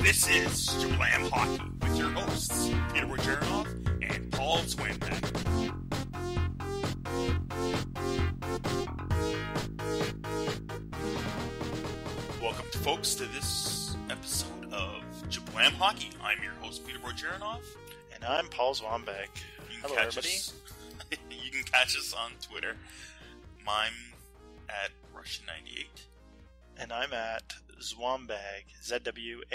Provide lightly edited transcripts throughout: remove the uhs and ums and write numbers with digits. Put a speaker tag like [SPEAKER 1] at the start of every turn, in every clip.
[SPEAKER 1] This is Jablam Hockey with your hosts, Peter Wojcicki and Paul Swinbeck. Welcome, folks, to this episode of Jablam Hockey. I'm your host, Peter Wojcicki.
[SPEAKER 2] And I'm Paul Swinbeck. Hello, everybody.
[SPEAKER 1] You can catch us on Twitter. I'm at Russian98.
[SPEAKER 2] And I'm at Zwambag, Z-W-A-M-B-A-G,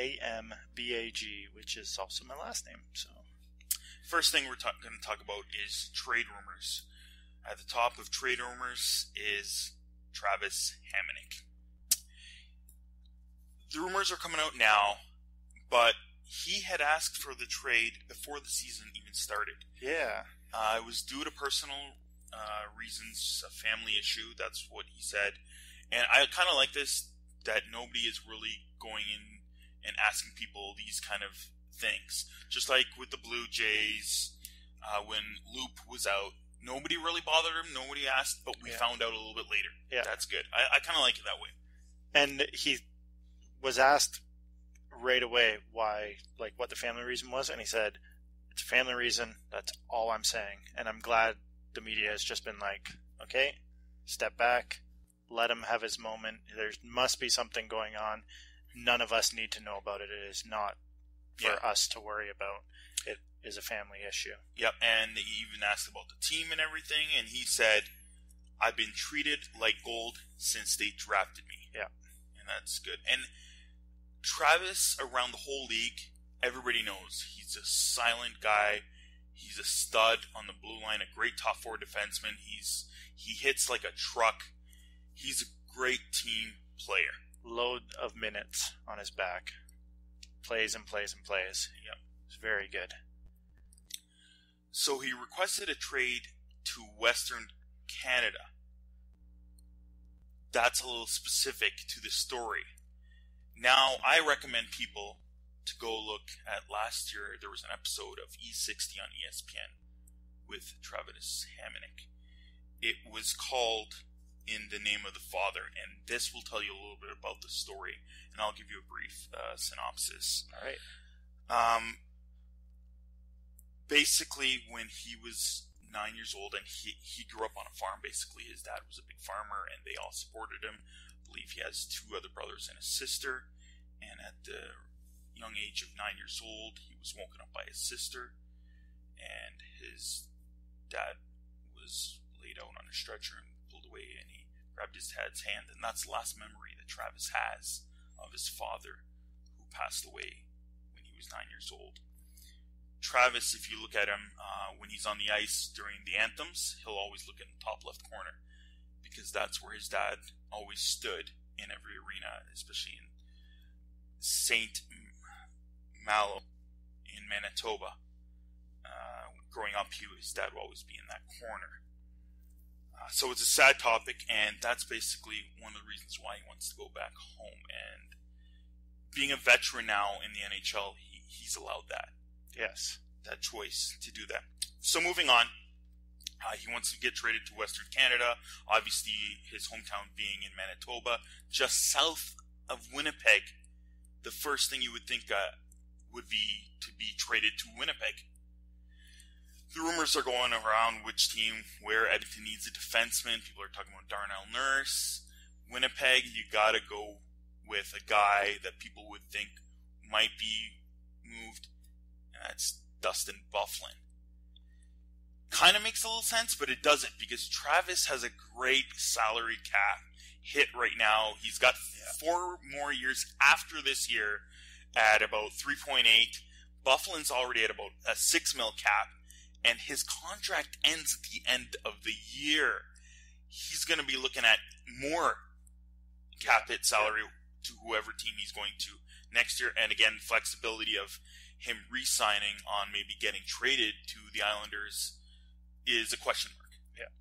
[SPEAKER 2] which is also my last name. So,
[SPEAKER 1] first thing we're going to talk about is trade rumors. At the top of trade rumors is Travis Hamonic. The rumors are coming out now, but he had asked for the trade before the season even started.
[SPEAKER 2] Yeah.
[SPEAKER 1] It was due to personal reasons, a family issue. That's what he said. And I kind of like this, that nobody is really going in and asking people these kind of things. Just like with the Blue Jays, when Loop was out, nobody really bothered him. Nobody asked, but we found out a little bit later. Yeah. That's good. I kind of like it that way.
[SPEAKER 2] And he was asked right away what the family reason was, and he said, it's a family reason, that's all I'm saying. And I'm glad the media has just been like, okay, step back, let him have his moment. There must be something going on. None of us need to know about it. It is not for us to worry about. It is a family issue.
[SPEAKER 1] Yep, and he even asked about the team and everything, and he said, I've been treated like gold since they drafted me.
[SPEAKER 2] Yeah.
[SPEAKER 1] And that's good. And Travis, around the whole league, everybody knows he's a silent guy. He's a stud on the blue line, a great top four defenseman. He hits like a truck. He's a great team player.
[SPEAKER 2] Load of minutes on his back. Plays and plays and plays.
[SPEAKER 1] Yep.
[SPEAKER 2] It's very good.
[SPEAKER 1] So he requested a trade to Western Canada. That's a little specific to the story. Now, I recommend people to go look at last year. There was an episode of E60 on ESPN with Travis Hamonic. It was called In the Name of the Father, and this will tell you a little bit about the story, and I'll give you a brief synopsis.
[SPEAKER 2] All right.
[SPEAKER 1] Basically, when he was 9 years old, and he grew up on a farm, basically. His dad was a big farmer, and they all supported him. I believe he has two other brothers and a sister, and at the young age of 9 years old, he was woken up by his sister, and his dad was laid out on a stretcher and pulled away, and he grabbed his dad's hand, and that's the last memory that Travis has of his father, who passed away when he was 9 years old. Travis, if you look at him, when he's on the ice during the anthems, he'll always look in the top left corner, because that's where his dad always stood in every arena, especially in St. Malo in Manitoba. Growing up, his dad would always be in that corner. So it's a sad topic, and that's basically one of the reasons why he wants to go back home. And being a veteran now in the NHL, he's allowed that.
[SPEAKER 2] Yes.
[SPEAKER 1] That choice to do that. So moving on, he wants to get traded to Western Canada. Obviously, his hometown being in Manitoba, just south of Winnipeg. The first thing you would think would be to be traded to Winnipeg. The rumors are going around which team, where Edmonton needs a defenseman. People are talking about Darnell Nurse. Winnipeg, you got to go with a guy that people would think might be moved, and that's Dustin Byfuglien. Kind of makes a little sense, but it doesn't, because Travis has a great salary cap hit right now. He's got 4 more years after this year at about 3.8. Byfuglien's already at about a $6 million cap, and his contract ends at the end of the year. He's going to be looking at more cap hit salary to whoever team he's going to next year. And again, flexibility of him re-signing on maybe getting traded to the Islanders is a question mark.
[SPEAKER 2] Yeah.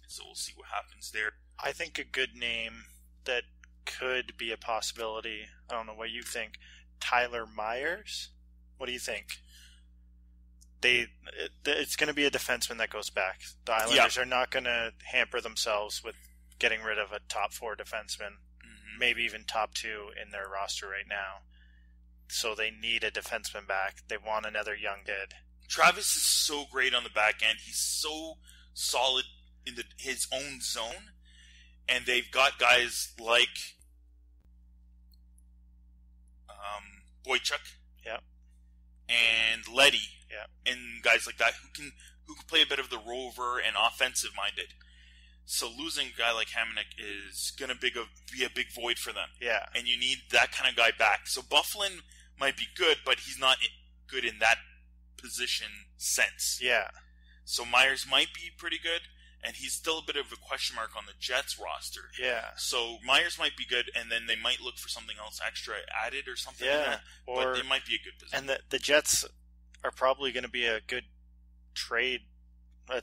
[SPEAKER 1] So we'll see what happens there.
[SPEAKER 2] I think a good name that could be a possibility, I don't know what you think, Tyler Myers? What do you think? It's going to be a defenseman that goes back. The Islanders are not going to hamper themselves with getting rid of a top 4 defenseman, maybe even top 2 in their roster right now. so they need a defenseman back. They want another young kid.
[SPEAKER 1] Travis is so great on the back end. He's so solid in his own zone. And they've got guys like Boychuk,
[SPEAKER 2] yeah,
[SPEAKER 1] and Letty,
[SPEAKER 2] yeah,
[SPEAKER 1] and guys like that who can play a bit of the rover and offensive minded. So losing a guy like Hamonic is going to be a big void for them.
[SPEAKER 2] Yeah,
[SPEAKER 1] and you need that kind of guy back. So Bufflin might be good, but he's not good in that position sense.
[SPEAKER 2] Yeah.
[SPEAKER 1] So Myers might be pretty good. And he's still a bit of a question mark on the Jets roster.
[SPEAKER 2] Yeah.
[SPEAKER 1] So Myers might be good, and then they might look for something else extra added or something like that.
[SPEAKER 2] Or,
[SPEAKER 1] but it might be a good position.
[SPEAKER 2] And the Jets are probably going to be a good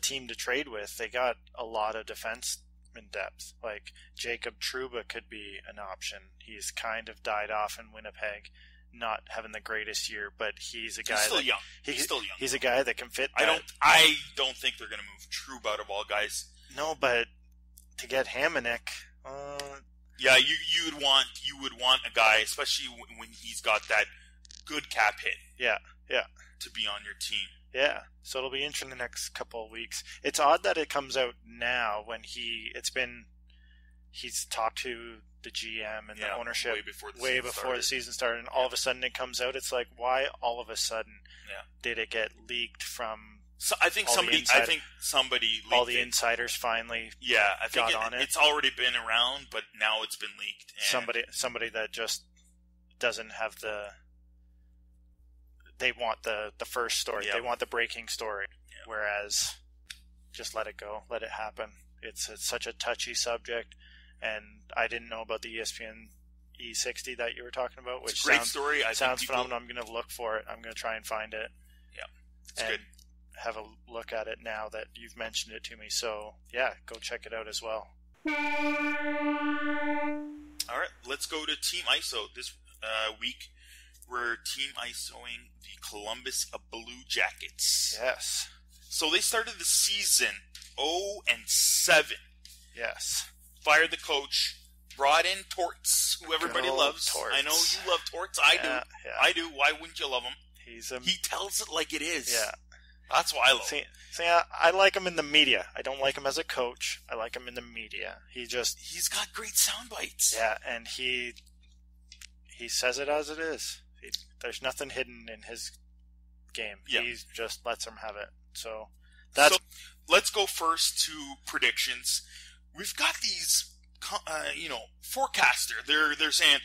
[SPEAKER 2] team to trade with. They got a lot of defenseman depth. Like Jacob Trouba could be an option. He's kind of died off in Winnipeg, not having the greatest year, but he's a guy.
[SPEAKER 1] He's still young. He's still young.
[SPEAKER 2] He's a guy that can fit.
[SPEAKER 1] I don't think they're going to move Trouba out of all guys.
[SPEAKER 2] No, but to get Hamonic,
[SPEAKER 1] yeah, you would want a guy, especially when he's got that good cap hit.
[SPEAKER 2] Yeah, yeah.
[SPEAKER 1] To be on your team.
[SPEAKER 2] Yeah, so it'll be interesting the next couple of weeks. It's odd that it comes out now when he's talked to the GM and the ownership way before the season started, and all of a sudden it comes out. It's like, why all of a sudden did it get leaked from?
[SPEAKER 1] So I think somebody leaked
[SPEAKER 2] all the insiders finally
[SPEAKER 1] I think got on it. It's already been around, but now it's been leaked. And
[SPEAKER 2] somebody that just doesn't have they want the first story. They want the breaking story, whereas just let it go, let it happen. It's such a touchy subject. And I didn't know about the ESPN E60 that you were talking about, which
[SPEAKER 1] it's a great story.
[SPEAKER 2] Sounds phenomenal. I'm going to look for it. I'm going to try and find it.
[SPEAKER 1] Yeah, it's good.
[SPEAKER 2] Have a look at it now that you've mentioned it to me. So, yeah, go check it out as well.
[SPEAKER 1] All right, let's go to Team ISO. This week, we're Team ISOing the Columbus Blue Jackets.
[SPEAKER 2] Yes.
[SPEAKER 1] So they started the season 0-7.
[SPEAKER 2] Yes.
[SPEAKER 1] Fired the coach, brought in Torts, who everybody loves.
[SPEAKER 2] Torts.
[SPEAKER 1] I know you love Torts. I do.
[SPEAKER 2] Yeah.
[SPEAKER 1] I do. Why wouldn't you love him? He tells it like it is.
[SPEAKER 2] Yeah.
[SPEAKER 1] That's why I love him.
[SPEAKER 2] See, I like him in the media. I don't like him as a coach. I like him in the media. He's
[SPEAKER 1] got great sound bites.
[SPEAKER 2] Yeah, and he says it as it is. There's nothing hidden in his game. Yeah. He just lets him have it. So
[SPEAKER 1] let's go first to predictions. We've got these, forecaster. They're saying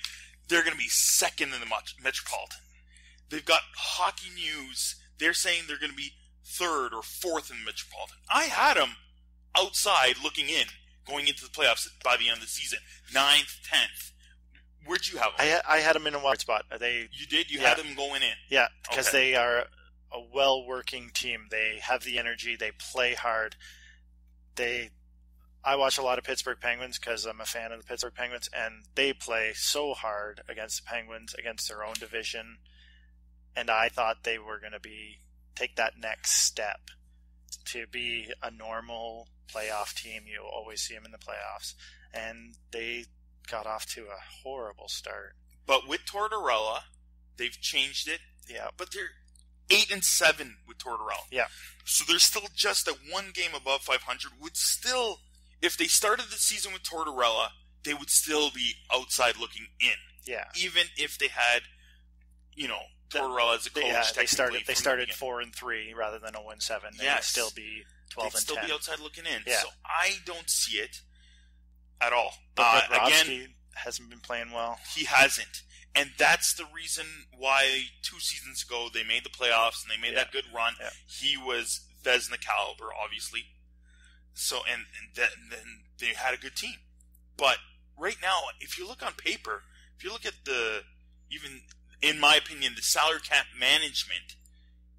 [SPEAKER 1] they're going to be second in the Metropolitan. They've got Hockey News. They're saying they're going to be third or fourth in the Metropolitan. I had them outside looking in, going into the playoffs by the end of the season. 9th, 10th. Where'd you have them?
[SPEAKER 2] I had them in a wild spot.
[SPEAKER 1] You did? You had them going in?
[SPEAKER 2] Yeah, because they are a well-working team. They have the energy. They play hard. I watch a lot of Pittsburgh Penguins because I'm a fan of the Pittsburgh Penguins, and they play so hard against the Penguins, against their own division. And I thought they were going to take that next step to be a normal playoff team. You always see them in the playoffs. And they got off to a horrible start.
[SPEAKER 1] But with Tortorella, they've changed it.
[SPEAKER 2] Yeah.
[SPEAKER 1] But they're 8-7 with Tortorella.
[SPEAKER 2] Yeah.
[SPEAKER 1] So they're still just at one game above 500. Would still, if they started the season with Tortorella, they would still be outside looking in.
[SPEAKER 2] Yeah.
[SPEAKER 1] Even if they had, Tortorella as a coach.
[SPEAKER 2] Yeah, they started 4-3 rather than 0-7. They would still be 12-10.
[SPEAKER 1] They'd still be outside looking in.
[SPEAKER 2] Yeah.
[SPEAKER 1] So I don't see it at all.
[SPEAKER 2] But again, hasn't been playing well.
[SPEAKER 1] He hasn't. And that's the reason why 2 seasons ago they made the playoffs and they made that good run. Yeah. He was Vezina caliber, obviously. So and then they had a good team. But right now, if you look on paper, if you look at even in my opinion, the salary cap management,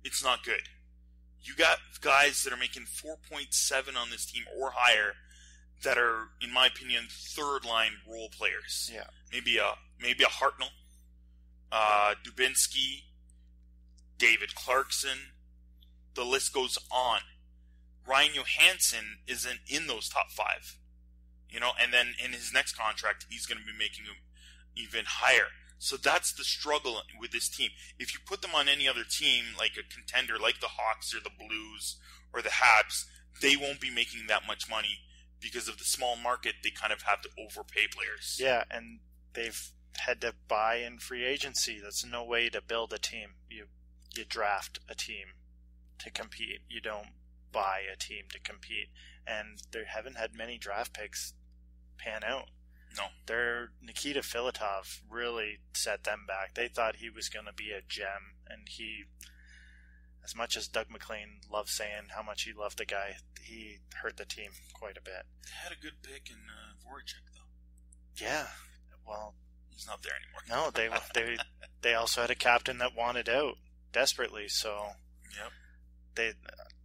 [SPEAKER 1] it's not good. You got guys that are making 4.7 on this team or higher that are, in my opinion, third line role players.
[SPEAKER 2] Yeah.
[SPEAKER 1] Maybe a Hartnell, Dubinsky, David Clarkson. The list goes on. Ryan Johansson isn't in those top 5. And then in his next contract, he's going to be making them even higher. So that's the struggle with this team. If you put them on any other team, like a contender, like the Hawks or the Blues or the Habs, they won't be making that much money because of the small market. They kind of have to overpay players.
[SPEAKER 2] Yeah, and they've had to buy in free agency. That's no way to build a team. You draft a team to compete. You don't buy a team to compete. And they haven't had many draft picks pan out.
[SPEAKER 1] No.
[SPEAKER 2] Nikita Filatov really set them back. They thought he was going to be a gem, and he, as much as Doug McLean loved saying how much he loved the guy, he hurt the team quite a bit.
[SPEAKER 1] They had a good pick in Voracek, though.
[SPEAKER 2] Yeah, well,
[SPEAKER 1] he's not there
[SPEAKER 2] No,
[SPEAKER 1] anymore.
[SPEAKER 2] they also had a captain that wanted out desperately. So,
[SPEAKER 1] yep.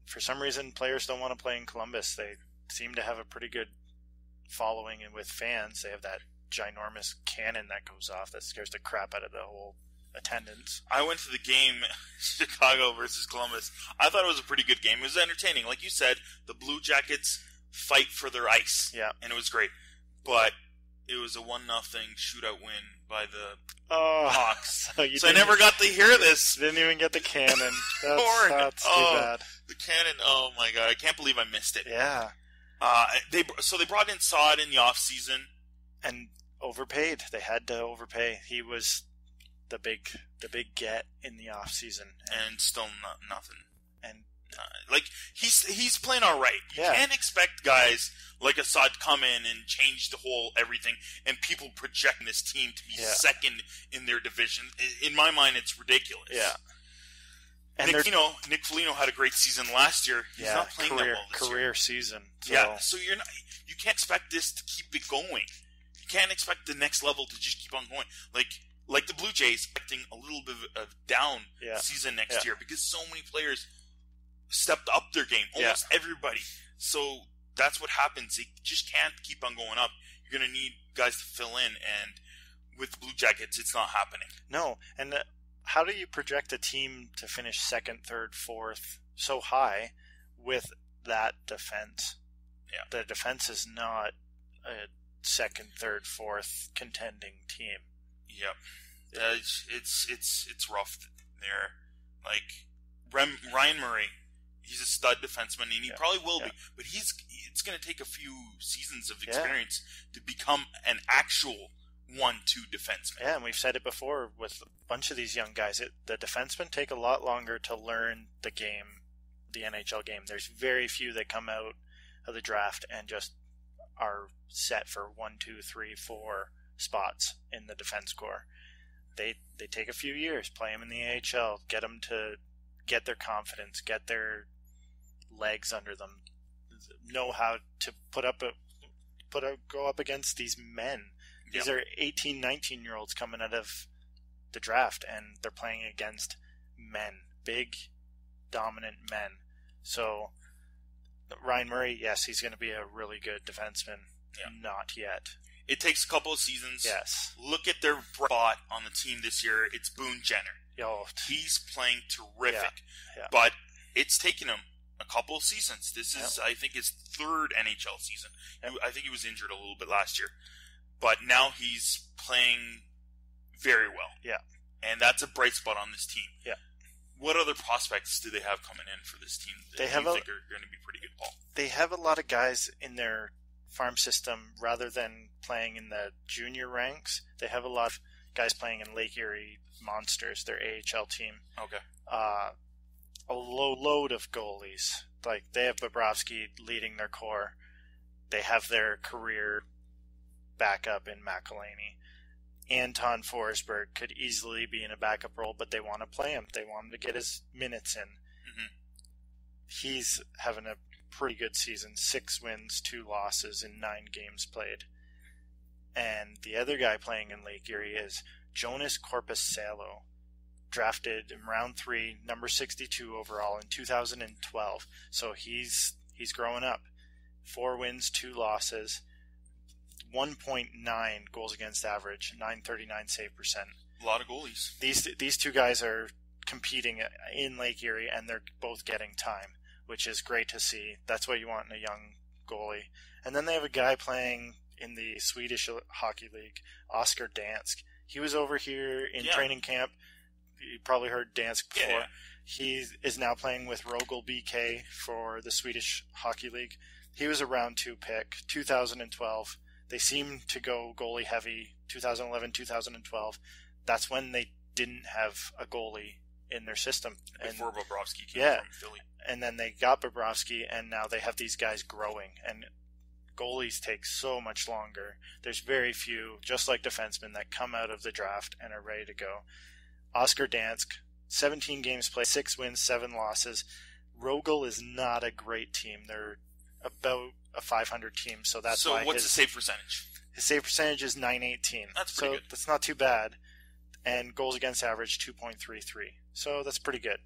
[SPEAKER 2] For some reason, players don't want to play in Columbus. They seem to have a pretty good following and with fans. They have that ginormous cannon that goes off that scares the crap out of the whole attendance.
[SPEAKER 1] I went to the game, Chicago versus Columbus. I thought it was a pretty good game. It was entertaining. Like you said, the Blue Jackets fight for their ice.
[SPEAKER 2] Yeah.
[SPEAKER 1] And it was great. But it was a 1-0 shootout win by the Hawks. So I never got to hear this.
[SPEAKER 2] Didn't even get the cannon. That's too bad.
[SPEAKER 1] The cannon, oh my God. I can't believe I missed it.
[SPEAKER 2] Yeah.
[SPEAKER 1] They brought in Saad in the offseason.
[SPEAKER 2] And overpaid. They had to overpay. He was the big get in the offseason.
[SPEAKER 1] And still nothing.
[SPEAKER 2] And
[SPEAKER 1] he's playing all right. You can't expect guys like Assad to come in and change the whole everything, and people project this team to be second in their division. In my mind, it's ridiculous.
[SPEAKER 2] Yeah. And
[SPEAKER 1] Nick Foligno had a great season last year. He's not playing that well this year.
[SPEAKER 2] Career season. So.
[SPEAKER 1] Yeah, so you can't expect this to keep it going. You can't expect the next level to just keep on going. Like the Blue Jays expecting a little bit of down season next year because so many players stepped up their game. Almost everybody. So that's what happens. They just can't keep on going up. You're going to need guys to fill in, and with the Blue Jackets, it's not happening.
[SPEAKER 2] No, and how do you project a team to finish second, third, fourth so high with that defense?
[SPEAKER 1] Yeah.
[SPEAKER 2] The defense is not a second, third, fourth contending team.
[SPEAKER 1] Yep. It's rough there. Like Ryan Murray, he's a stud defenseman, and he probably will be. But it's going to take a few seasons of experience to become an actual 1-2 defenseman.
[SPEAKER 2] Yeah, and we've said it before with a bunch of these young guys. The defensemen take a lot longer to learn the game, the NHL game. There's very few that come out of the draft and just are set for 1, 2, 3, 4 spots in the defense corps. They take a few years, play them in the AHL, get them to get their confidence, get their legs under them, know how to go up against these men. These are 18, 19-year-olds coming out of the draft, and they're playing against men, big, dominant men. So Ryan Murray, yes, he's going to be a really good defenseman. Yeah. Not yet.
[SPEAKER 1] It takes a couple of seasons.
[SPEAKER 2] Yes.
[SPEAKER 1] Look at their spot on the team this year. It's Boone Jenner. He's playing terrific.
[SPEAKER 2] Yeah.
[SPEAKER 1] But it's taken him a couple of seasons. This is, I think, his third NHL season. I think he was injured a little bit last year. But now he's playing very well.
[SPEAKER 2] Yeah.
[SPEAKER 1] And that's a bright spot on this team.
[SPEAKER 2] Yeah.
[SPEAKER 1] What other prospects do they have coming in for this team that you think are going to be pretty good, Paul?
[SPEAKER 2] They have a lot of guys in their farm system rather than playing in the junior ranks. They have a lot of guys playing in Lake Erie Monsters, their AHL team.
[SPEAKER 1] Okay.
[SPEAKER 2] A load of goalies. Like, they have Bobrovsky leading their core. They have their career backup in McElhaney. Anton Forsberg could easily be in a backup role, but they want to play him. They want him to get his minutes in.
[SPEAKER 1] Mm-hmm.
[SPEAKER 2] He's having a pretty good season. 6 wins, 2 losses in 9 games played. And the other guy playing in Lake Erie is Jonas Korpisalo, drafted in round 3, number 62 overall in 2012. So he's growing up. 4 wins, 2 losses, 1.9 goals against average, 939 save percent.
[SPEAKER 1] A lot of goalies.
[SPEAKER 2] These 2 guys are competing in Lake Erie, and they're both getting time, which is great to see. That's what you want in a young goalie. And then they have a guy playing in the Swedish Hockey League, Oscar Dansk. He was over here in
[SPEAKER 1] Yeah.
[SPEAKER 2] training camp. You probably heard Dansk before.
[SPEAKER 1] Yeah.
[SPEAKER 2] He is now playing with Rogel BK for the Swedish Hockey League. He was a round 2 pick, 2012. They seem to go goalie heavy, 2011, 2012. That's when they didn't have a goalie in their system.
[SPEAKER 1] Before Bobrovsky came
[SPEAKER 2] Yeah.
[SPEAKER 1] from Philly.
[SPEAKER 2] And then they got Bobrovsky, and now they have these guys growing. And goalies take so much longer. There's very few, just like defensemen, that come out of the draft and are ready to go. Oscar Dansk, 17 games played, 6 wins, 7 losses. Rogel is not a great team. They're about a 500 team, so that's
[SPEAKER 1] So
[SPEAKER 2] why
[SPEAKER 1] what's the save percentage?
[SPEAKER 2] his save percentage is .918.
[SPEAKER 1] That's pretty
[SPEAKER 2] so
[SPEAKER 1] good.
[SPEAKER 2] That's not too bad. And goals against average 2.33. So that's pretty good.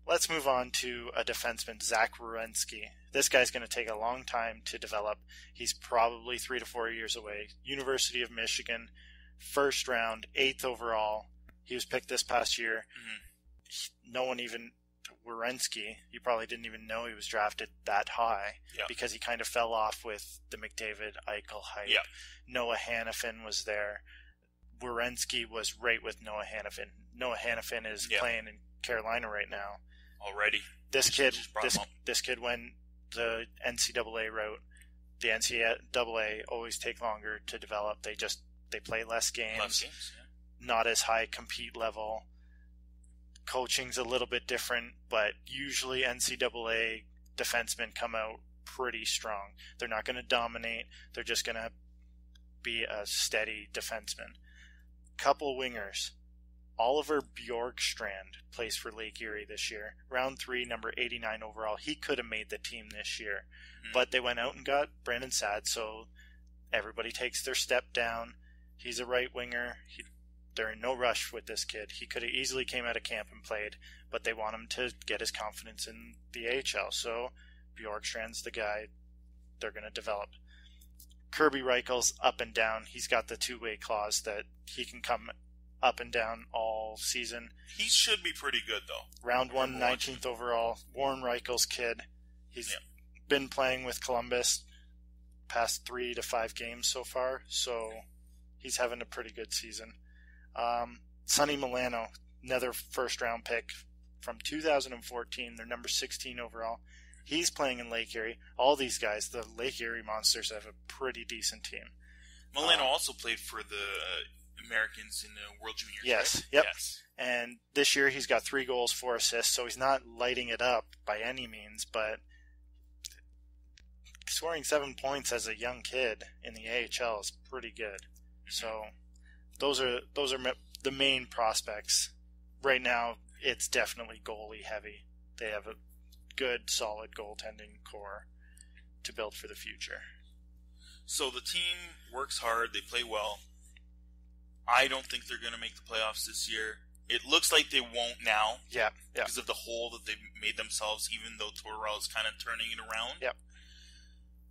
[SPEAKER 2] Let's move on to a defenseman, Zach Werenski. This guy's going to take a long time to develop. He's probably 3 to 4 years away. University of Michigan, first round, 8th overall. He was picked this past year. No one even, Werenski, you probably didn't even know he was drafted that high because he kind of fell off with the McDavid Eichel hype.
[SPEAKER 1] Yeah.
[SPEAKER 2] Noah Hannafin was there. Werenski was right with Noah Hannafin. Noah Hannafin is playing in Carolina right now.
[SPEAKER 1] Already.
[SPEAKER 2] This
[SPEAKER 1] Just brought him up.
[SPEAKER 2] kid went the NCAA route. The NCAA always take longer to develop. They play less games. Not as high compete level. Coaching's a little bit different, but usually NCAA defensemen come out pretty strong. They're not going to dominate. They're just going to be a steady defenseman. Couple wingers. Oliver Bjorkstrand plays for Lake Erie this year. Round 3, number 89 overall. He could have made the team this year. But they went out and got Brandon Saad, so everybody takes their step down. He's a right winger. They're in no rush with this kid. He could have easily came out of camp and played, but they want him to get his confidence in the AHL. So Bjorkstrand's the guy they're going to develop. Kirby Reichel's up and down. He's got the two-way clause that he can come up and down all season.
[SPEAKER 1] He should be pretty good, though.
[SPEAKER 2] Round 1, 19th overall. Warren Reichel's kid. He's been playing with Columbus past 3 to 5 games so far, so he's having a pretty good season. Sonny Milano, another first-round pick from 2014. They're number 16 overall. He's playing in Lake Erie. All these guys, the Lake Erie Monsters, have a pretty decent team.
[SPEAKER 1] Milano also played for the Americans in the World Juniors.
[SPEAKER 2] Yes,
[SPEAKER 1] right?
[SPEAKER 2] yep.
[SPEAKER 1] Yes.
[SPEAKER 2] And this year he's got 3 goals, 4 assists, so he's not lighting it up by any means, but scoring 7 points as a young kid in the AHL is pretty good. So those are the main prospects. Right now, it's definitely goalie heavy. They have a good, solid goaltending core to build for the future.
[SPEAKER 1] So the team works hard. They play well. I don't think they're going to make the playoffs this year. It looks like they won't now.
[SPEAKER 2] Yeah.
[SPEAKER 1] Because of the hole that they've made themselves, even though Tortorella is kind of turning it around.
[SPEAKER 2] Yep.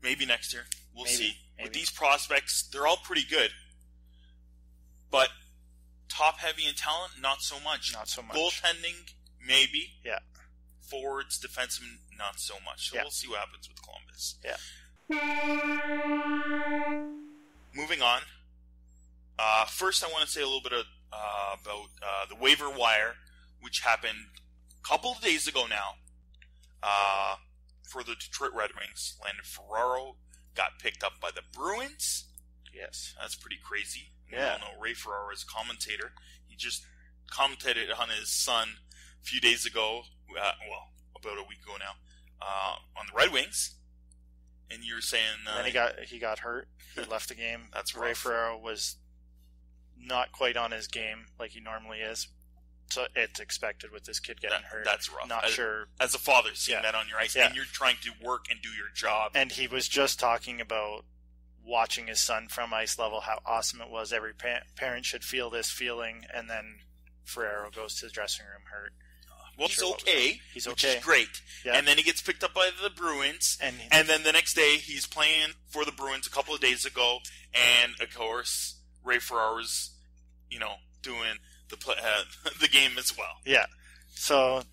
[SPEAKER 1] Maybe next year. We'll see.
[SPEAKER 2] Maybe.
[SPEAKER 1] With these prospects, they're all pretty good. But top-heavy in talent, not so much.
[SPEAKER 2] Not so much.
[SPEAKER 1] Goaltending, maybe.
[SPEAKER 2] Yeah.
[SPEAKER 1] Forwards, defensemen, not so much. So
[SPEAKER 2] Yeah.
[SPEAKER 1] we'll see what happens with Columbus.
[SPEAKER 2] Yeah.
[SPEAKER 1] Moving on. First, I want to say a little bit about the waiver wire, which happened a couple of days ago now. For the Detroit Red Wings, Landon Ferraro got picked up by the Bruins.
[SPEAKER 2] Yes.
[SPEAKER 1] That's pretty crazy. We
[SPEAKER 2] Yeah.
[SPEAKER 1] all know Ray Ferraro is a commentator. He just commentated on his son a few days ago, about a week ago now, on the Red Wings. And you were saying...
[SPEAKER 2] And then he got hurt. He left the game.
[SPEAKER 1] That's
[SPEAKER 2] Ray
[SPEAKER 1] rough.
[SPEAKER 2] Ferraro was not quite on his game like he normally is. So it's expected with this kid getting hurt.
[SPEAKER 1] That's rough.
[SPEAKER 2] Not sure.
[SPEAKER 1] As a father, seeing that on your ice,
[SPEAKER 2] Yeah.
[SPEAKER 1] and you're trying to work and do your job.
[SPEAKER 2] And he was just talking about watching his son from ice level, how awesome it was. Every parent should feel this feeling. And then Ferraro goes to the dressing room hurt.
[SPEAKER 1] Well, he's okay.
[SPEAKER 2] He's
[SPEAKER 1] which
[SPEAKER 2] okay.
[SPEAKER 1] is great.
[SPEAKER 2] Yeah.
[SPEAKER 1] And then he gets picked up by the Bruins. And then the next day, he's playing for the Bruins a couple of days ago. And, of course, Ray Ferraro's, doing the game as well.
[SPEAKER 2] Yeah. So,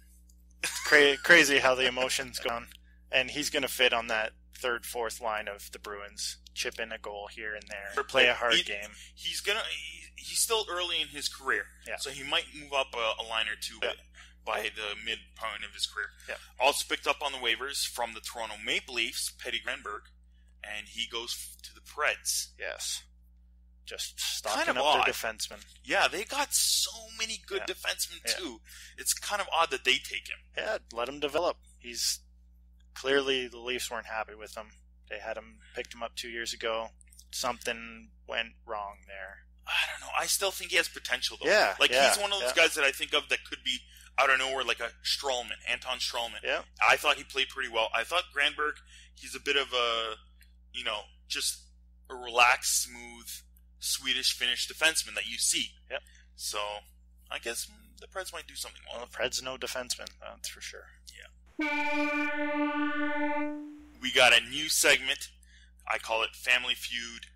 [SPEAKER 2] crazy how the emotions go on. And he's going to fit on that third, fourth line of the Bruins. Chip in a goal here and there. Or play a hard game.
[SPEAKER 1] he's still early in his career.
[SPEAKER 2] Yeah.
[SPEAKER 1] So he might move up a line or two by the midpoint of his career.
[SPEAKER 2] Yeah.
[SPEAKER 1] Also picked up on the waivers from the Toronto Maple Leafs, Petty Granberg, and he goes to the Preds.
[SPEAKER 2] Yes. Just stocking up their defensemen.
[SPEAKER 1] Yeah, they got so many good defensemen too. It's kind of odd that they take him.
[SPEAKER 2] Yeah, let him develop. He's clearly, the Leafs weren't happy with him. They had him, picked him up 2 years ago. Something went wrong there.
[SPEAKER 1] I don't know. I still think he has potential though.
[SPEAKER 2] Yeah,
[SPEAKER 1] he's one of those guys that I think of that could be out of nowhere, like a Anton Stralman.
[SPEAKER 2] Yeah.
[SPEAKER 1] I thought he played pretty well. I thought Granberg, he's a bit of a, just a relaxed, smooth, Swedish-Finnish defenseman that you see.
[SPEAKER 2] Yep.
[SPEAKER 1] So, I guess the Preds might do something well.
[SPEAKER 2] The Preds no defenseman, that's for sure.
[SPEAKER 1] Yeah. We got a new segment. I call it Family Feud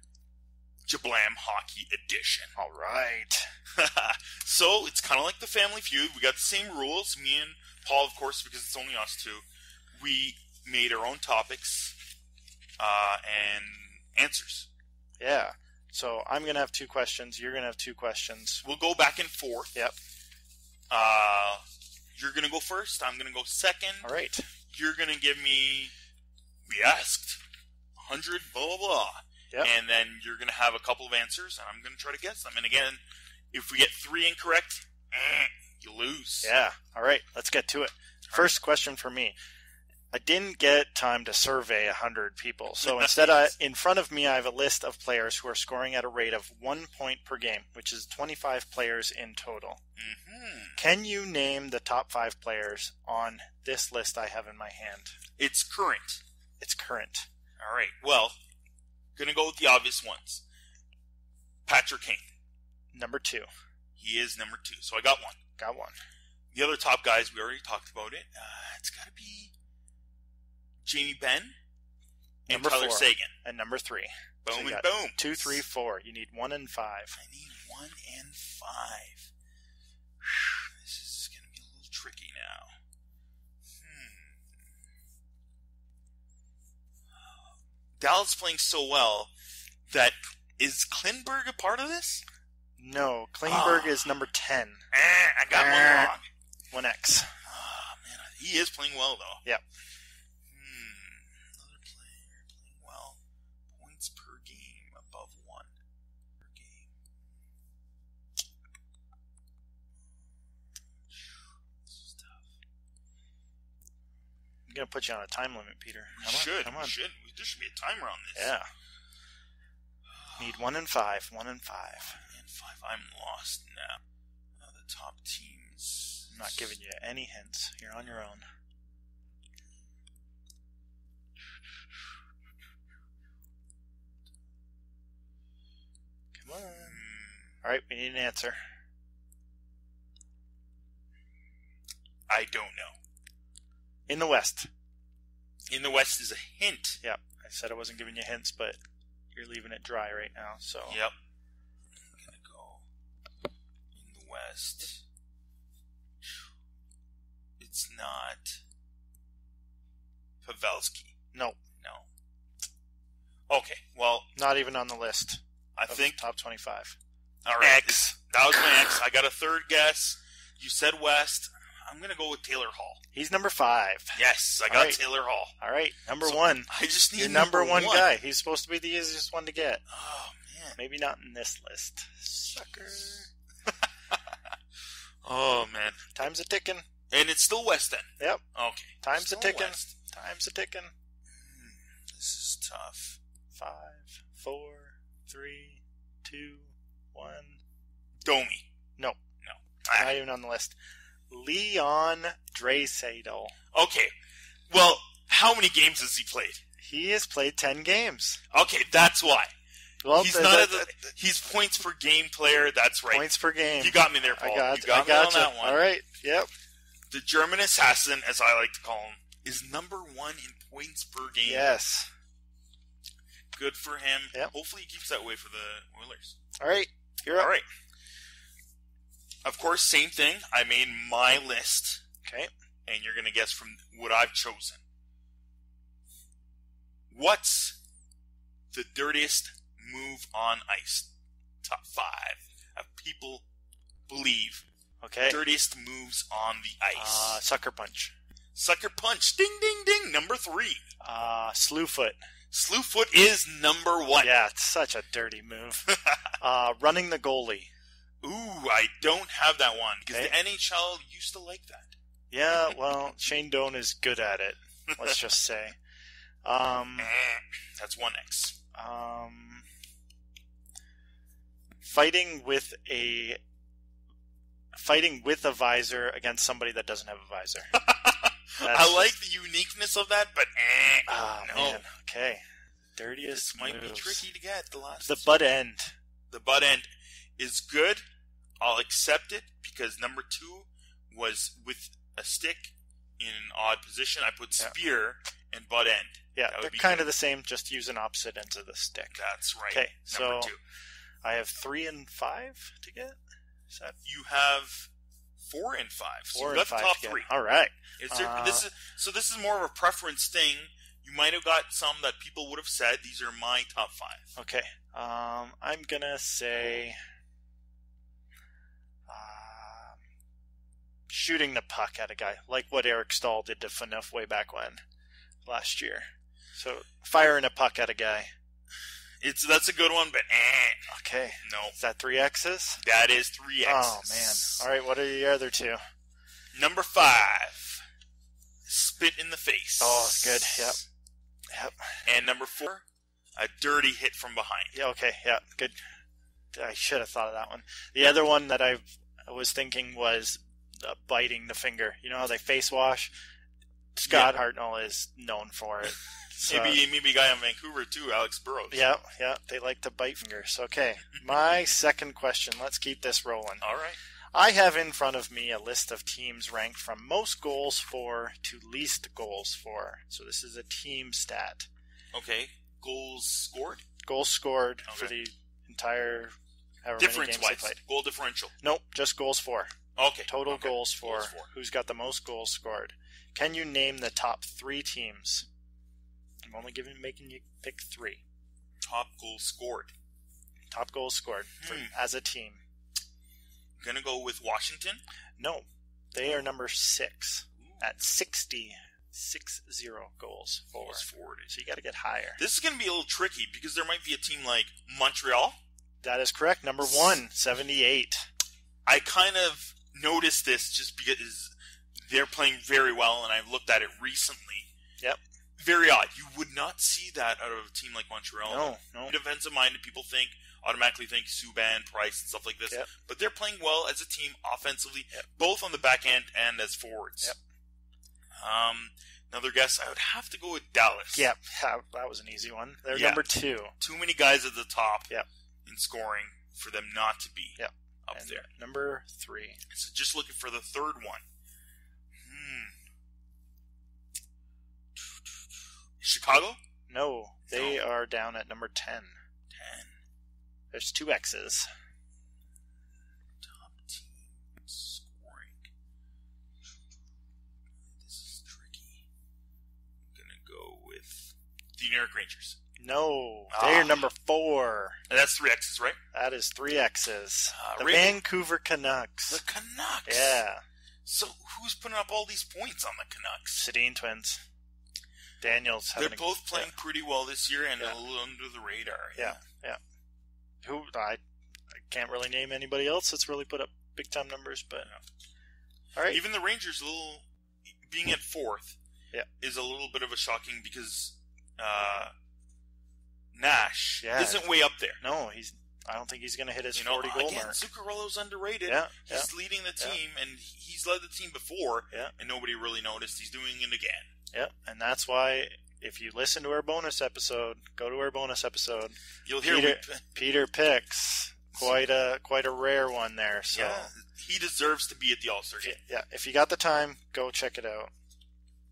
[SPEAKER 1] Jablam Hockey Edition.
[SPEAKER 2] All right.
[SPEAKER 1] So, it's kind of like the Family Feud. We got the same rules. Me and Paul, of course, because it's only us two, we made our own topics and answers.
[SPEAKER 2] Yeah. So I'm going to have 2 questions. You're going to have 2 questions.
[SPEAKER 1] We'll go back and forth.
[SPEAKER 2] Yep.
[SPEAKER 1] You're going to go first. I'm going to go second.
[SPEAKER 2] All right.
[SPEAKER 1] You're going to give me, we asked, 100, blah, blah, blah.
[SPEAKER 2] Yep.
[SPEAKER 1] And then you're going to have a couple of answers, and I'm going to try to guess them. And again, if we get 3 incorrect, you lose.
[SPEAKER 2] Yeah. All right. Let's get to it. First question for me. I didn't get time to survey 100 people, so instead, in front of me, I have a list of players who are scoring at a rate of 1 point per game, which is 25 players in total.
[SPEAKER 1] Mm-hmm.
[SPEAKER 2] Can you name the top 5 players on this list I have in my hand?
[SPEAKER 1] It's current.
[SPEAKER 2] It's current.
[SPEAKER 1] All right. Well, going to go with the obvious ones. Patrick Kane.
[SPEAKER 2] Number 2.
[SPEAKER 1] He is number 2, so I got one.
[SPEAKER 2] Got one.
[SPEAKER 1] The other top guys, we already talked about it. It's got to be Jamie Benn and
[SPEAKER 2] Number
[SPEAKER 1] Tyler
[SPEAKER 2] 4.
[SPEAKER 1] Seguin.
[SPEAKER 2] And number 3.
[SPEAKER 1] Boom
[SPEAKER 2] so
[SPEAKER 1] and boom.
[SPEAKER 2] 2, 3, 4. You need 1 and 5.
[SPEAKER 1] I need 1 and 5. This is going to be a little tricky now. Dallas playing so well that is Klingberg a part of this?
[SPEAKER 2] No, Klingberg is number 10.
[SPEAKER 1] I got one wrong.
[SPEAKER 2] 1X.
[SPEAKER 1] Oh, man, he is playing well, though.
[SPEAKER 2] Yep.
[SPEAKER 1] Another player playing well. Points per game above 1 per game. This is tough.
[SPEAKER 2] I'm going to put you on a time limit, Peter.
[SPEAKER 1] We should. There should be a timer on this.
[SPEAKER 2] Yeah. Need 1 and 5. 1 and 5.
[SPEAKER 1] 1 and 5. I'm lost now. The top teams.
[SPEAKER 2] I'm not giving you any hints. You're on your own. Come on. All right, we need an answer.
[SPEAKER 1] I don't know.
[SPEAKER 2] In the West.
[SPEAKER 1] In the West is a hint.
[SPEAKER 2] Yep. I said I wasn't giving you hints, but you're leaving it dry right now. So.
[SPEAKER 1] Yep. I'm going to go in the West. It's not Pavelski.
[SPEAKER 2] No.
[SPEAKER 1] Okay, well.
[SPEAKER 2] Not even on the list.
[SPEAKER 1] I think.
[SPEAKER 2] Top 25.
[SPEAKER 1] All right.
[SPEAKER 2] X.
[SPEAKER 1] That was my X. I got a third guess. You said West. I'm going to go with Taylor Hall.
[SPEAKER 2] He's number 5.
[SPEAKER 1] Yes, I got Taylor Hall.
[SPEAKER 2] All right, number 1.
[SPEAKER 1] I just need
[SPEAKER 2] your number one guy. He's supposed to be the easiest one to get.
[SPEAKER 1] Oh, man.
[SPEAKER 2] Maybe not in this list. Sucker.
[SPEAKER 1] Oh, man.
[SPEAKER 2] Time's a ticking.
[SPEAKER 1] And it's still West then?
[SPEAKER 2] Yep.
[SPEAKER 1] Okay.
[SPEAKER 2] Time's a ticking.
[SPEAKER 1] West.
[SPEAKER 2] Time's a ticking.
[SPEAKER 1] This is tough.
[SPEAKER 2] 5, 4, 3, 2, 1.
[SPEAKER 1] Domi.
[SPEAKER 2] No.
[SPEAKER 1] Ah.
[SPEAKER 2] Not even on the list. Leon Draisaitl.
[SPEAKER 1] Okay. Well, how many games has he played?
[SPEAKER 2] He has played 10 games.
[SPEAKER 1] Okay, that's why.
[SPEAKER 2] Well,
[SPEAKER 1] he's points per game player. That's right.
[SPEAKER 2] Points per game.
[SPEAKER 1] You got me there, Paul.
[SPEAKER 2] I
[SPEAKER 1] you got me on that one.
[SPEAKER 2] All right. Yep.
[SPEAKER 1] The German assassin, as I like to call him, is number 1 in points per game.
[SPEAKER 2] Yes.
[SPEAKER 1] Good for him.
[SPEAKER 2] Yep.
[SPEAKER 1] Hopefully he keeps that way for the Oilers.
[SPEAKER 2] All right. You're up.
[SPEAKER 1] All right. Of course, same thing. I made my list.
[SPEAKER 2] Okay.
[SPEAKER 1] And you're going to guess from what I've chosen. What's the dirtiest move on ice? Top 5. people believe.
[SPEAKER 2] Okay.
[SPEAKER 1] Dirtiest moves on the ice.
[SPEAKER 2] Sucker punch.
[SPEAKER 1] Sucker punch. Ding, ding, ding. Number 3.
[SPEAKER 2] Slew foot.
[SPEAKER 1] Slew foot is number 1.
[SPEAKER 2] Yeah, it's such a dirty move. Running the goalie.
[SPEAKER 1] Ooh, I don't have that one because the NHL used to like that.
[SPEAKER 2] Yeah, well, Shane Doan is good at it. Let's just say.
[SPEAKER 1] That's 1X.
[SPEAKER 2] Fighting with a visor against somebody that doesn't have a visor.
[SPEAKER 1] I like the uniqueness of that, but no.
[SPEAKER 2] Man. Okay. Dirtiest
[SPEAKER 1] This might
[SPEAKER 2] moves.
[SPEAKER 1] be tricky to get.
[SPEAKER 2] The butt end.
[SPEAKER 1] The butt end is good. I'll accept it because number 2 was with a stick in an odd position. I put spear and butt end.
[SPEAKER 2] Yeah, they're kind of the same, just using opposite ends of the stick.
[SPEAKER 1] That's right.
[SPEAKER 2] Okay,
[SPEAKER 1] Number
[SPEAKER 2] so
[SPEAKER 1] 2.
[SPEAKER 2] I have 3 and 5 to get. Is that
[SPEAKER 1] You have 4 and 5. So
[SPEAKER 2] 4
[SPEAKER 1] you
[SPEAKER 2] and
[SPEAKER 1] got the
[SPEAKER 2] 5
[SPEAKER 1] top
[SPEAKER 2] to get?
[SPEAKER 1] 3.
[SPEAKER 2] All right.
[SPEAKER 1] This is more of a preference thing. You might have got some that people would have said these are my top 5.
[SPEAKER 2] Okay. I'm gonna say shooting the puck at a guy, like what Eric Stahl did to Phaneuf way back when last year. So firing a puck at a guy.
[SPEAKER 1] That's a good one, but
[SPEAKER 2] Okay.
[SPEAKER 1] no.
[SPEAKER 2] Is that 3 X's?
[SPEAKER 1] That is 3 X's.
[SPEAKER 2] Oh man. All right. What are the other 2?
[SPEAKER 1] Number 5, spit in the face.
[SPEAKER 2] Oh, good. Yep.
[SPEAKER 1] And number 4, a dirty hit from behind.
[SPEAKER 2] Yeah. Okay. Yeah. Good. I should have thought of that one. The other one that I was thinking was biting the finger. You know how they face wash? Scott Hartnell is known for it. So,
[SPEAKER 1] maybe a guy in Vancouver too, Alex Burrows.
[SPEAKER 2] Yeah. They like to bite fingers. Okay. My second question. Let's keep this rolling.
[SPEAKER 1] All right.
[SPEAKER 2] I have in front of me a list of teams ranked from most goals for to least goals for. So this is a team stat.
[SPEAKER 1] Okay. Goals scored?
[SPEAKER 2] Goals scored for the entire however many games they played.
[SPEAKER 1] Goal differential.
[SPEAKER 2] Nope, just goals for.
[SPEAKER 1] Okay.
[SPEAKER 2] Total goals for. Who's got the most goals scored? Can you name the top 3 teams? I'm only making you pick 3.
[SPEAKER 1] Top goals scored.
[SPEAKER 2] Top goals scored as a team.
[SPEAKER 1] I'm gonna go with Washington.
[SPEAKER 2] No, they are number 6 at 60 goals for. So you got to get higher.
[SPEAKER 1] This is gonna be a little tricky because there might be a team like Montreal.
[SPEAKER 2] That is correct. Number 1, 78.
[SPEAKER 1] I kind of noticed this just because they're playing very well, and I've looked at it recently.
[SPEAKER 2] Yep.
[SPEAKER 1] Very odd. You would not see that out of a team like Montreal.
[SPEAKER 2] No.
[SPEAKER 1] Defensive-minded people automatically think Subban, Price, and stuff like this.
[SPEAKER 2] Yep.
[SPEAKER 1] But they're playing well as a team offensively, both on the back end and as forwards.
[SPEAKER 2] Yep.
[SPEAKER 1] Another guess, I would have to go with Dallas.
[SPEAKER 2] Yep. That was an easy one. They're number 2.
[SPEAKER 1] Too many guys at the top
[SPEAKER 2] in
[SPEAKER 1] scoring for them not to be up
[SPEAKER 2] and
[SPEAKER 1] there.
[SPEAKER 2] Number 3.
[SPEAKER 1] So just looking for the third one. Chicago?
[SPEAKER 2] No, they are down at number 10.
[SPEAKER 1] 10.
[SPEAKER 2] There's 2 X's.
[SPEAKER 1] Top team scoring. This is tricky. I'm going to go with the New York Rangers.
[SPEAKER 2] No, they are number 4.
[SPEAKER 1] And that's 3 X's, right?
[SPEAKER 2] That is 3 X's. The Vancouver Canucks.
[SPEAKER 1] The Canucks?
[SPEAKER 2] Yeah.
[SPEAKER 1] So who's putting up all these points on the Canucks?
[SPEAKER 2] Sedin twins. Daniels.
[SPEAKER 1] They're both playing pretty well this year and a little under the radar.
[SPEAKER 2] Yeah. Who I can't really name anybody else that's really put up big time numbers, but all right.
[SPEAKER 1] Even the Rangers, being at 4th, is a little bit of a shocking because Nash isn't way up there.
[SPEAKER 2] No, I don't think he's going to hit his 40 goal mark.
[SPEAKER 1] Zuccarello's underrated. He's leading the team, and he's led the team before, and nobody really noticed. He's doing it again.
[SPEAKER 2] Yep, and that's why if you listen to our bonus episode, go to our bonus episode.
[SPEAKER 1] You'll hear
[SPEAKER 2] Peter picks quite a rare one there. So
[SPEAKER 1] he deserves to be at the All-Star game.
[SPEAKER 2] Yeah, if you got the time, go check it out.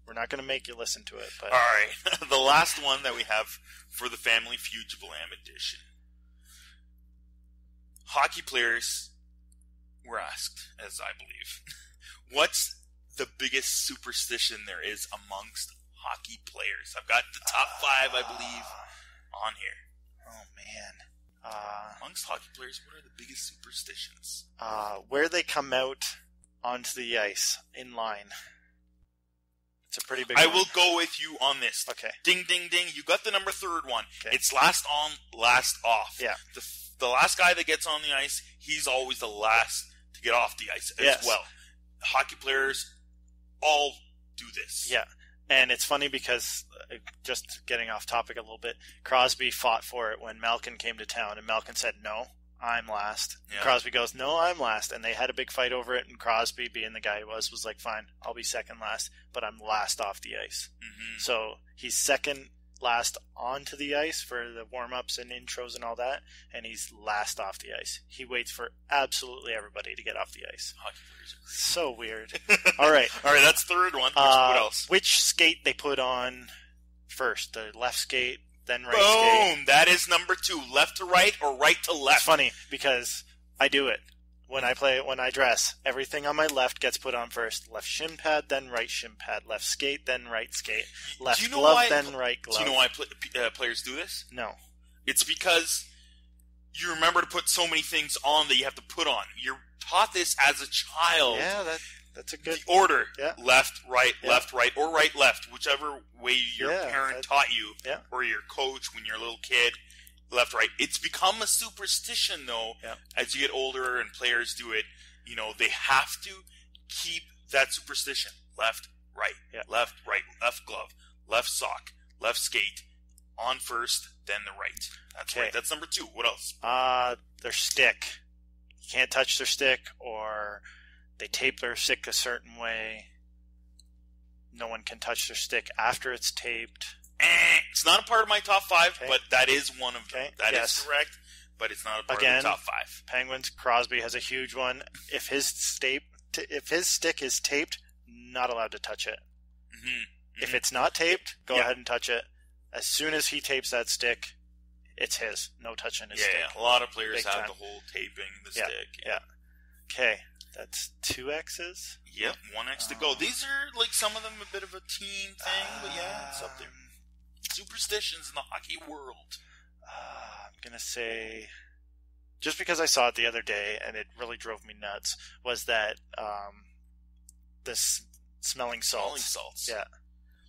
[SPEAKER 2] We're not going to make you listen to it. But
[SPEAKER 1] all right, the last one that we have for the Family Feud Jablam edition. Hockey players were asked, as I believe, what's the biggest superstition there is amongst hockey players? I've got the top 5, I believe, on here.
[SPEAKER 2] Oh, man.
[SPEAKER 1] Amongst hockey players, what are the biggest superstitions?
[SPEAKER 2] Where they come out onto the ice in line. It's a pretty big one.
[SPEAKER 1] I will go with you on this.
[SPEAKER 2] Okay.
[SPEAKER 1] Ding, ding, ding. You got the number third one.
[SPEAKER 2] Okay.
[SPEAKER 1] It's last on, last off.
[SPEAKER 2] Yeah.
[SPEAKER 1] The last guy that gets on the ice, he's always the last to get off the ice as well. Hockey players all do this.
[SPEAKER 2] Yeah. And it's funny because, just getting off topic a little bit, Crosby fought for it when Malkin came to town, and Malkin said, no, I'm last. Yeah. Crosby goes, no, I'm last. And they had a big fight over it, and Crosby, being the guy he was like, fine, I'll be second last, but I'm last off the ice. Mm-hmm. So he's second last onto the ice for the warm-ups and intros and all that, and he's last off the ice. He waits for absolutely everybody to get off the ice.
[SPEAKER 1] Hockey players are crazy.
[SPEAKER 2] So weird. All right.
[SPEAKER 1] All right, that's third one. What else?
[SPEAKER 2] Which skate they put on first? The left skate, then right skate?
[SPEAKER 1] Boom! That is number 2. Left to right or right to left?
[SPEAKER 2] It's funny because I do it. When I dress, everything on my left gets put on first. Left shin pad, then right shin pad. Left skate, then right skate. Left glove, then right glove.
[SPEAKER 1] Do you know why players do this?
[SPEAKER 2] No.
[SPEAKER 1] It's because you remember to put so many things on that you have to put on. You're taught this as a child.
[SPEAKER 2] Yeah, that's a good...
[SPEAKER 1] The order.
[SPEAKER 2] Yeah.
[SPEAKER 1] Left, right, left, right, or right, left. Whichever way your parent taught you.
[SPEAKER 2] Yeah.
[SPEAKER 1] Or your coach when you're a little kid. Left, right. It's become a superstition, though, as you get older and players do it. You know, they have to keep that superstition. Left, right, left, right, left glove, left sock, left skate, on first, then the right. That's right. That's number 2. What else?
[SPEAKER 2] Their stick. You can't touch their stick, or they tape their stick a certain way. No one can touch their stick after it's taped.
[SPEAKER 1] It's not a part of my top 5, but that is one of them. That is correct, but it's not a part of the top 5.
[SPEAKER 2] Penguins, Crosby has a huge one. If his stick is taped, not allowed to touch it. Mm-hmm. Mm-hmm. If it's not taped, go ahead and touch it. As soon as he tapes that stick, it's his. No touching his stick.
[SPEAKER 1] Yeah, a lot of players have the whole taping the stick.
[SPEAKER 2] Yeah. Okay, that's 2 X's.
[SPEAKER 1] Yep, 1 X to go. These are, like, some of them a bit of a team thing, but it's up there. Superstitions in the hockey world.
[SPEAKER 2] I'm going to say, just because I saw it the other day and it really drove me nuts, was that this smelling salts. Yeah.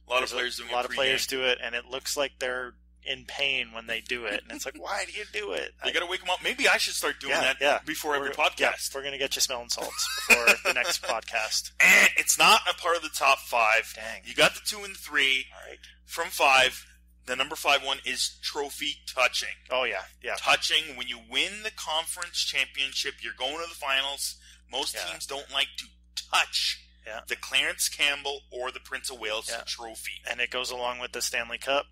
[SPEAKER 1] A lot of players
[SPEAKER 2] do it, and it looks like they're in pain when they do it. And it's like, why do you do it?
[SPEAKER 1] You got to wake them up. Maybe I should start doing that before every podcast.
[SPEAKER 2] Yeah, we're going to get you smelling salts before the next podcast.
[SPEAKER 1] It's not a part of the top 5.
[SPEAKER 2] Dang.
[SPEAKER 1] You got the 2 and 3.
[SPEAKER 2] All right.
[SPEAKER 1] From 5. The number 5 one is trophy touching.
[SPEAKER 2] Oh, yeah.
[SPEAKER 1] Touching. When you win the conference championship, you're going to the finals. Most teams don't like to touch the Clarence Campbell or the Prince of Wales trophy.
[SPEAKER 2] And it goes along with the Stanley Cup.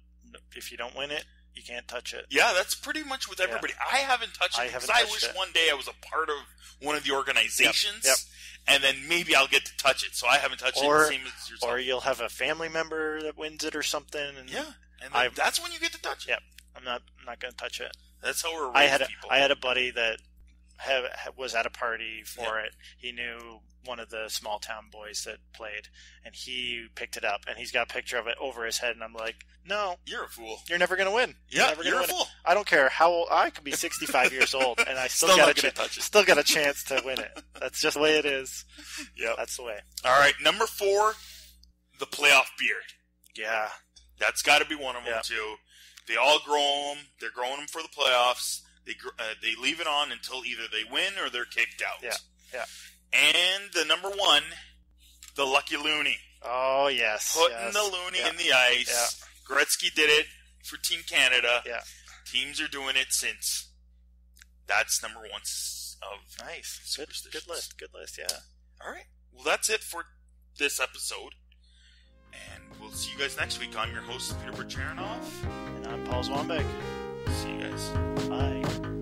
[SPEAKER 2] If you don't win it, you can't touch it.
[SPEAKER 1] Yeah, that's pretty much with everybody. I haven't touched it because I wish one day I was a part of one of the organizations.
[SPEAKER 2] Yep.
[SPEAKER 1] And then maybe I'll get to touch it. So I haven't touched it. Same as yourself.
[SPEAKER 2] Or you'll have a family member that wins it or something. And
[SPEAKER 1] and that's when you get to touch it.
[SPEAKER 2] Yep. I'm not going to touch it.
[SPEAKER 1] That's how we're raised people.
[SPEAKER 2] I had a buddy that was at a party for it. He knew one of the small town boys that played, and he picked it up, and he's got a picture of it over his head, and I'm like, no.
[SPEAKER 1] You're a fool.
[SPEAKER 2] You're never going to win.
[SPEAKER 1] You're a fool.
[SPEAKER 2] I don't care how old. I could be 65 years old, and I still got a chance to win it. That's just the way it is.
[SPEAKER 1] Yep.
[SPEAKER 2] That's the way.
[SPEAKER 1] All right, number 4, the playoff beard.
[SPEAKER 2] Yeah.
[SPEAKER 1] That's got to be one of them, too. They all grow them. They're growing them for the playoffs. They leave it on until either they win or they're kicked out.
[SPEAKER 2] Yeah.
[SPEAKER 1] And the number 1, the Lucky Looney.
[SPEAKER 2] Oh, yes.
[SPEAKER 1] Putting the Looney in the ice. Yeah. Gretzky did it for Team Canada.
[SPEAKER 2] Yeah.
[SPEAKER 1] Teams are doing it since. That's number 1 of
[SPEAKER 2] nice.
[SPEAKER 1] Superstitions.
[SPEAKER 2] Good list, yeah.
[SPEAKER 1] All right. Well, that's it for this episode. And we'll see you guys next week. I'm your host, Peter Berchernoff.
[SPEAKER 2] And I'm Paul Zwanbeck.
[SPEAKER 1] See you guys.
[SPEAKER 2] Bye.